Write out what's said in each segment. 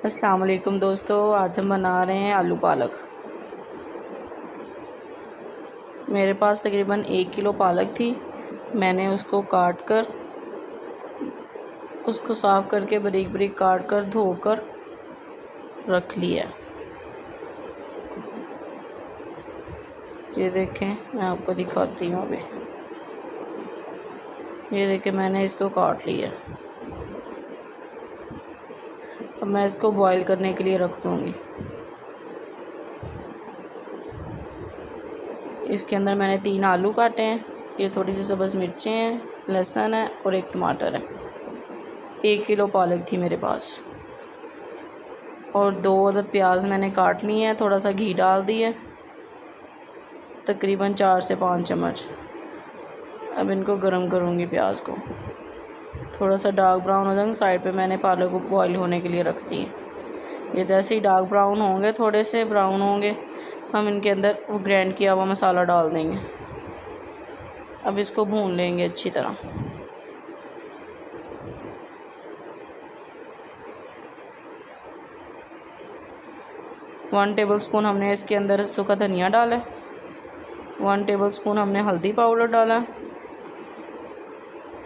अस्सलाम वालेकुम दोस्तों, आज हम बना रहे हैं आलू पालक। मेरे पास तकरीबन 1 किलो पालक थी। मैंने उसको काट कर, उसको साफ़ करके बारीक बारीक काट कर धोकर रख लिया। ये देखें, मैं आपको दिखाती हूँ अभी। ये देखें, मैंने इसको काट लिया। अब मैं इसको बॉईल करने के लिए रख दूँगी। इसके अंदर मैंने 3 आलू काटे हैं। ये थोड़ी सी सब्ज़ मिर्चें हैं, लहसुन है और 1 टमाटर है। 1 किलो पालक थी मेरे पास। और 2 अदद प्याज मैंने काट ली है। थोड़ा सा घी डाल दिया, तकरीबन 4 से 5 चम्मच। अब इनको गर्म करूँगी प्याज को। थोड़ा सा डार्क ब्राउन हो जाएंगे। साइड पे मैंने पालक को बॉईल होने के लिए रख दी है। ये जैसे ही डार्क ब्राउन होंगे, थोड़े से ब्राउन होंगे, हम इनके अंदर वो ग्राइंड किया हुआ मसाला डाल देंगे। अब इसको भून लेंगे अच्छी तरह। वन टेबल स्पून हमने इसके अंदर सूखा धनिया डाला है। 1 टेबल स्पून हमने हल्दी पाउडर डाला है।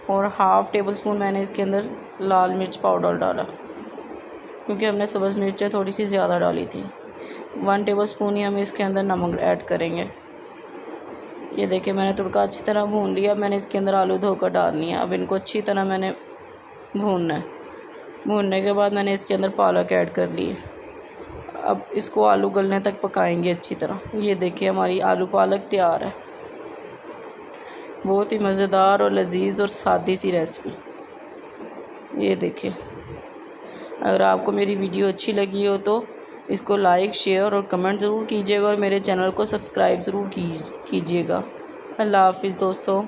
और हाफ़ टेबल स्पून मैंने इसके अंदर लाल मिर्च पाउडर डाला, क्योंकि हमने सब्ज़ मिर्चें थोड़ी सी ज़्यादा डाली थी। 1 टेबल स्पून ही हम इसके अंदर नमक ऐड करेंगे। ये देखिए, मैंने तुड़का अच्छी तरह भून लिया। मैंने इसके अंदर आलू धोकर डालनी है। अब इनको अच्छी तरह मैंने भूनना है। भूनने के बाद मैंने इसके अंदर पालक ऐड कर ली है। अब इसको आलू गलने तक पकाएंगे अच्छी तरह। ये देखिए, हमारी आलू पालक तैयार है। बहुत ही मज़ेदार और लजीज और सादी सी रेसिपी। ये देखिए, अगर आपको मेरी वीडियो अच्छी लगी हो तो इसको लाइक, शेयर और कमेंट ज़रूर कीजिएगा और मेरे चैनल को सब्सक्राइब ज़रूर कीजिएगा। अल्लाह हाफ़िज़ दोस्तों।